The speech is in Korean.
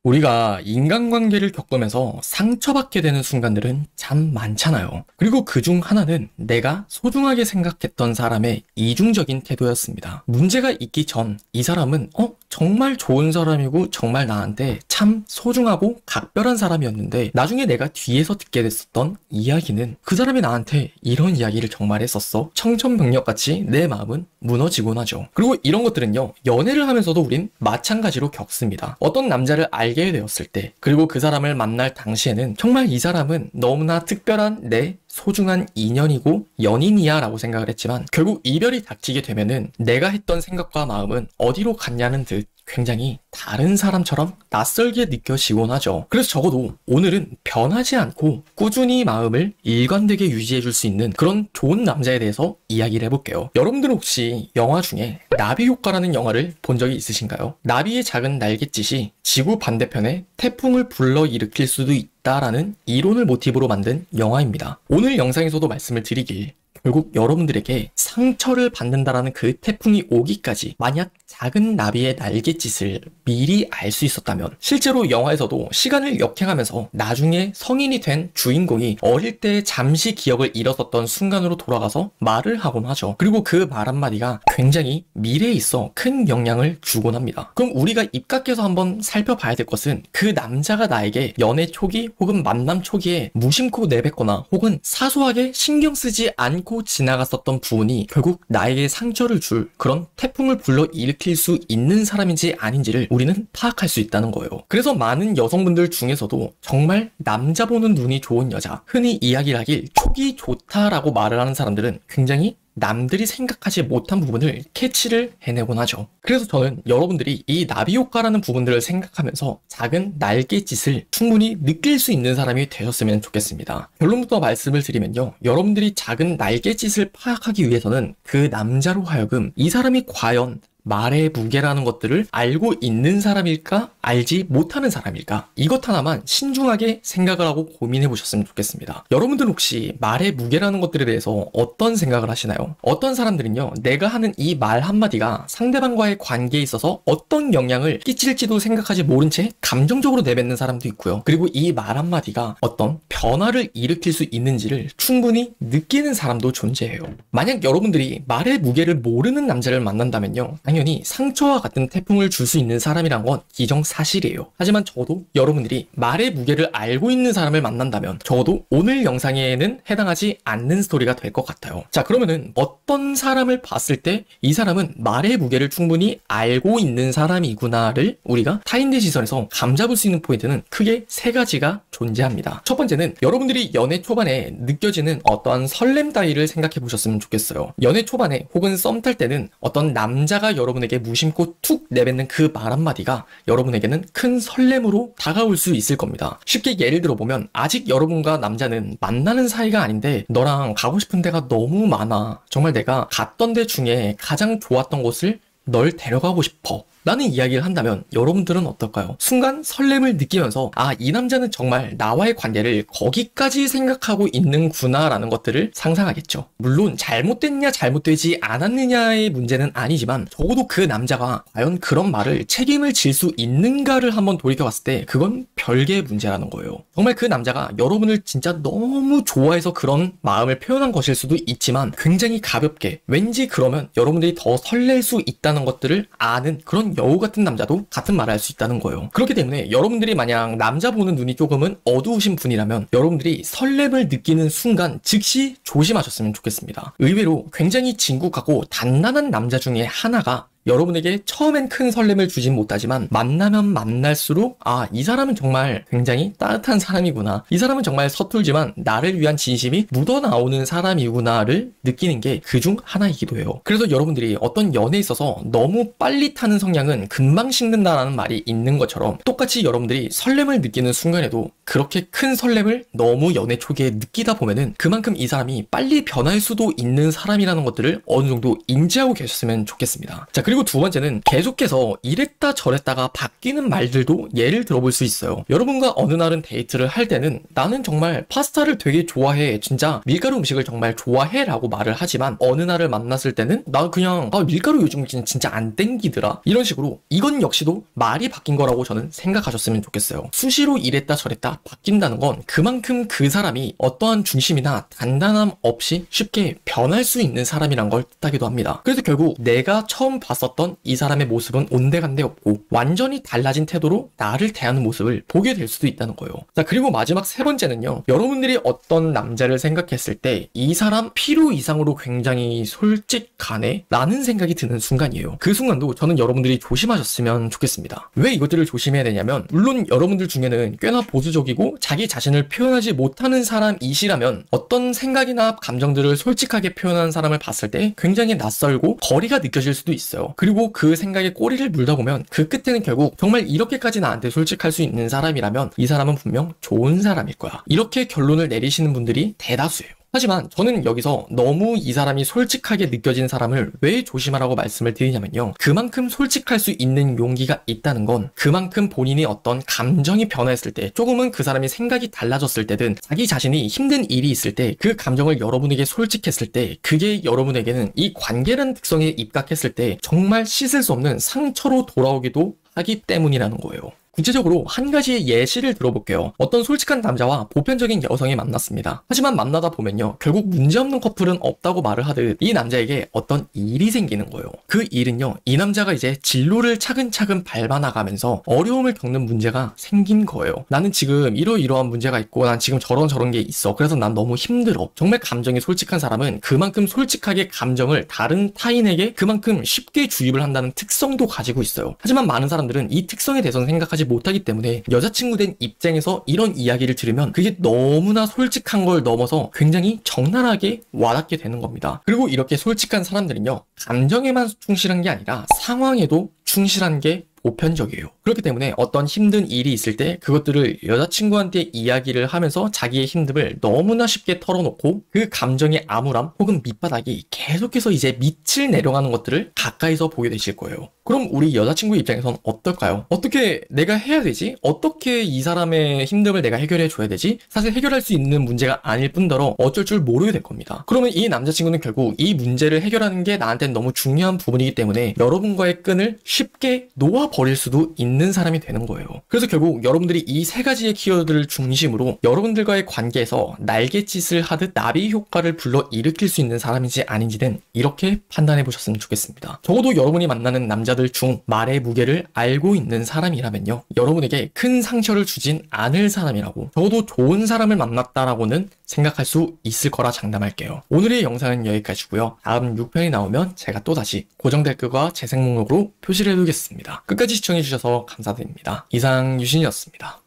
우리가 인간관계를 겪으면서 상처받게 되는 순간들은 참 많잖아요. 그리고 그중 하나는 내가 소중하게 생각했던 사람의 이중적인 태도였습니다. 문제가 있기 전 이 사람은 정말 좋은 사람이고 정말 나한테 참 소중하고 각별한 사람이었는데 나중에 내가 뒤에서 듣게 됐었던 이야기는 그 사람이 나한테 이런 이야기를 정말 했었어. 청천벽력같이 내 마음은 무너지곤 하죠. 그리고 이런 것들은요, 연애를 하면서도 우린 마찬가지로 겪습니다. 어떤 남자를 알게 되었을 때, 그리고 그 사람을 만날 당시에는 정말 이 사람은 너무나 특별한 내 소중한 인연이고 연인이야 라고 생각을 했지만 결국 이별이 닥치게 되면은 내가 했던 생각과 마음은 어디로 갔냐는 듯 굉장히 다른 사람처럼 낯설게 느껴지곤 하죠. 그래서 적어도 오늘은 변하지 않고 꾸준히 마음을 일관되게 유지해줄 수 있는 그런 좋은 남자에 대해서 이야기를 해볼게요. 여러분들은 혹시 영화 중에 나비 효과라는 영화를 본 적이 있으신가요? 나비의 작은 날갯짓이 지구 반대편에 태풍을 불러일으킬 수도 있다라는 이론을 모티브로 만든 영화입니다. 오늘 영상에서도 말씀을 드리길, 결국 여러분들에게 상처를 받는다라는 그 태풍이 오기까지 만약 작은 나비의 날갯짓을 미리 알 수 있었다면, 실제로 영화에서도 시간을 역행하면서 나중에 성인이 된 주인공이 어릴 때 잠시 기억을 잃었었던 순간으로 돌아가서 말을 하곤 하죠. 그리고 그 말 한마디가 굉장히 미래에 있어 큰 영향을 주곤 합니다. 그럼 우리가 입각해서 한번 살펴봐야 될 것은 그 남자가 나에게 연애 초기 혹은 만남 초기에 무심코 내뱉거나 혹은 사소하게 신경 쓰지 않고 지나갔었던 부분이 결국 나에게 상처를 줄 그런 태풍을 불러일으킬 수 있는 사람인지 아닌지를 우리는 파악할 수 있다는 거예요. 그래서 많은 여성분들 중에서도 정말 남자 보는 눈이 좋은 여자, 흔히 이야기를 하길 촉이 좋다라고 말을 하는 사람들은 굉장히 남들이 생각하지 못한 부분을 캐치를 해내곤 하죠. 그래서 저는 여러분들이 이 나비 효과라는 부분들을 생각하면서 작은 날갯짓을 충분히 느낄 수 있는 사람이 되셨으면 좋겠습니다. 결론부터 말씀을 드리면요, 여러분들이 작은 날갯짓을 파악하기 위해서는 그 남자로 하여금 이 사람이 과연 말의 무게라는 것들을 알고 있는 사람일까? 알지 못하는 사람일까? 이것 하나만 신중하게 생각을 하고 고민해 보셨으면 좋겠습니다. 여러분들 혹시 말의 무게라는 것들에 대해서 어떤 생각을 하시나요? 어떤 사람들은요, 내가 하는 이 말 한마디가 상대방과의 관계에 있어서 어떤 영향을 끼칠지도 생각하지 모른 채 감정적으로 내뱉는 사람도 있고요. 그리고 이 말 한마디가 어떤 변화를 일으킬 수 있는지를 충분히 느끼는 사람도 존재해요. 만약 여러분들이 말의 무게를 모르는 남자를 만난다면요, 당연히 상처와 같은 태풍을 줄 수 있는 사람이란 건 기정사실이에요. 하지만 적어도 여러분들이 말의 무게를 알고 있는 사람을 만난다면 적어도 오늘 영상에는 해당하지 않는 스토리가 될 것 같아요. 자, 그러면은 어떤 사람을 봤을 때 이 사람은 말의 무게를 충분히 알고 있는 사람이구나를 우리가 타인의 시선에서 감잡을 수 있는 포인트는 크게 세 가지가 존재합니다. 첫 번째는 여러분들이 연애 초반에 느껴지는 어떠한 설렘 따위를 생각해 보셨으면 좋겠어요. 연애 초반에 혹은 썸 탈 때는 어떤 남자가 여러분에게 무심코 툭 내뱉는 그 말 한마디가 여러분에게는 큰 설렘으로 다가올 수 있을 겁니다. 쉽게 예를 들어보면, 아직 여러분과 남자는 만나는 사이가 아닌데 너랑 가고 싶은 데가 너무 많아. 정말 내가 갔던 데 중에 가장 좋았던 곳을 널 데려가고 싶어 라는 이야기를 한다면 여러분들은 어떨까요? 순간 설렘을 느끼면서 이 남자는 정말 나와의 관계를 거기까지 생각하고 있는구나 라는 것들을 상상하겠죠. 물론 잘못됐냐 잘못되지 않았느냐의 문제는 아니지만 적어도 그 남자가 과연 그런 말을 책임을 질 수 있는가를 한번 돌이켜봤을 때 그건 별개의 문제라는 거예요. 정말 그 남자가 여러분을 진짜 너무 좋아해서 그런 마음을 표현한 것일 수도 있지만 굉장히 가볍게, 왠지 그러면 여러분들이 더 설렐 수 있다는 것들을 아는 그런 여우 같은 남자도 같은 말을 할 수 있다는 거예요. 그렇기 때문에 여러분들이 만약 남자 보는 눈이 조금은 어두우신 분이라면 여러분들이 설렘을 느끼는 순간 즉시 조심하셨으면 좋겠습니다. 의외로 굉장히 진국하고 단단한 남자 중에 하나가 여러분에게 처음엔 큰 설렘을 주진 못하지만 만나면 만날수록 이 사람은 정말 굉장히 따뜻한 사람이구나, 이 사람은 정말 서툴지만 나를 위한 진심이 묻어나오는 사람이구나를 느끼는 게 그중 하나이기도 해요. 그래서 여러분들이 어떤 연애에 있어서 너무 빨리 타는 성향은 금방 식는다라는 말이 있는 것처럼 똑같이 여러분들이 설렘을 느끼는 순간에도 그렇게 큰 설렘을 너무 연애 초기에 느끼다 보면은 그만큼 이 사람이 빨리 변할 수도 있는 사람이라는 것들을 어느 정도 인지하고 계셨으면 좋겠습니다. 자, 그리고 그리고 두 번째는 계속해서 이랬다 저랬다가 바뀌는 말들도 예를 들어볼 수 있어요. 여러분과 어느 날은 데이트를 할 때는 나는 정말 파스타를 되게 좋아해, 진짜 밀가루 음식을 정말 좋아해 라고 말을 하지만 어느 날을 만났을 때는 나 그냥 밀가루 요즘 진짜 안 땡기더라, 이런 식으로. 이건 역시도 말이 바뀐 거라고 저는 생각하셨으면 좋겠어요. 수시로 이랬다 저랬다 바뀐다는 건 그만큼 그 사람이 어떠한 중심이나 단단함 없이 쉽게 변할 수 있는 사람이란 걸 뜻하기도 합니다. 그래서 결국 내가 처음 봤었던 이 사람의 모습은 온데간데 없고 완전히 달라진 태도로 나를 대하는 모습을 보게 될 수도 있다는 거예요. 자, 그리고 마지막 세 번째는요, 여러분들이 어떤 남자를 생각했을 때 이 사람 필요 이상으로 굉장히 솔직하네 라는 생각이 드는 순간이에요. 그 순간도 저는 여러분들이 조심하셨으면 좋겠습니다. 왜 이것들을 조심해야 되냐면, 물론 여러분들 중에는 꽤나 보수적이고 자기 자신을 표현하지 못하는 사람이시라면 어떤 생각이나 감정들을 솔직하게 표현하는 사람을 봤을 때 굉장히 낯설고 거리가 느껴질 수도 있어요. 그리고 그 생각에 꼬리를 물다 보면 그 끝에는 결국 정말 이렇게까지 나한테 솔직할 수 있는 사람이라면 이 사람은 분명 좋은 사람일 거야, 이렇게 결론을 내리시는 분들이 대다수예요. 하지만 저는 여기서 너무 이 사람이 솔직하게 느껴진 사람을 왜 조심하라고 말씀을 드리냐면요, 그만큼 솔직할 수 있는 용기가 있다는 건 그만큼 본인이 어떤 감정이 변화했을 때, 조금은 그 사람이 생각이 달라졌을 때든 자기 자신이 힘든 일이 있을 때 그 감정을 여러분에게 솔직했을 때 그게 여러분에게는 이 관계라는 특성에 입각했을 때 정말 씻을 수 없는 상처로 돌아오기도 하기 때문이라는 거예요. 구체적으로 한 가지의 예시를 들어볼게요. 어떤 솔직한 남자와 보편적인 여성이 만났습니다. 하지만 만나다 보면요, 결국 문제없는 커플은 없다고 말을 하듯 이 남자에게 어떤 일이 생기는 거예요. 그 일은요, 이 남자가 이제 진로를 차근차근 밟아나가면서 어려움을 겪는 문제가 생긴 거예요. 나는 지금 이러이러한 문제가 있고 난 지금 저런 게 있어. 그래서 난 너무 힘들어. 정말 감정이 솔직한 사람은 그만큼 솔직하게 감정을 다른 타인에게 그만큼 쉽게 주입을 한다는 특성도 가지고 있어요. 하지만 많은 사람들은 이 특성에 대해서는 생각하지 못하기 때문에 여자친구 된 입장에서 이런 이야기를 들으면 그게 너무나 솔직한 걸 넘어서 굉장히 적나라하게 와닿게 되는 겁니다. 그리고 이렇게 솔직한 사람들은요, 감정에만 충실한 게 아니라 상황에도 충실한 게 보편적이에요. 그렇기 때문에 어떤 힘든 일이 있을 때 그것들을 여자친구한테 이야기를 하면서 자기의 힘듦을 너무나 쉽게 털어놓고 그 감정의 암울함 혹은 밑바닥이 계속해서 이제 밑을 내려가는 것들을 가까이서 보게 되실 거예요. 그럼 우리 여자친구 입장에선 어떨까요? 어떻게 내가 해야 되지? 어떻게 이 사람의 힘듦을 내가 해결해 줘야 되지? 사실 해결할 수 있는 문제가 아닐 뿐더러 어쩔 줄 모르게 될 겁니다. 그러면 이 남자친구는 결국 이 문제를 해결하는 게 나한테는 너무 중요한 부분이기 때문에 여러분과의 끈을 쉽게 놓아버릴 수도 있는 사람이 되는 거예요. 그래서 결국 여러분들이 이 세 가지의 키워드를 중심으로 여러분들과의 관계에서 날갯짓을 하듯 나비 효과를 불러일으킬 수 있는 사람인지 아닌지는 이렇게 판단해 보셨으면 좋겠습니다. 적어도 여러분이 만나는 남자들 중 말의 무게를 알고 있는 사람이라면요, 여러분에게 큰 상처를 주진 않을 사람이라고, 적어도 좋은 사람을 만났다라고는 생각할 수 있을 거라 장담할게요. 오늘의 영상은 여기까지고요. 다음 6편이 나오면 제가 또다시 고정 댓글과 재생 목록으로 표시를 해두겠습니다. 끝까지 시청해주셔서 감사드립니다. 이상 유신이었습니다.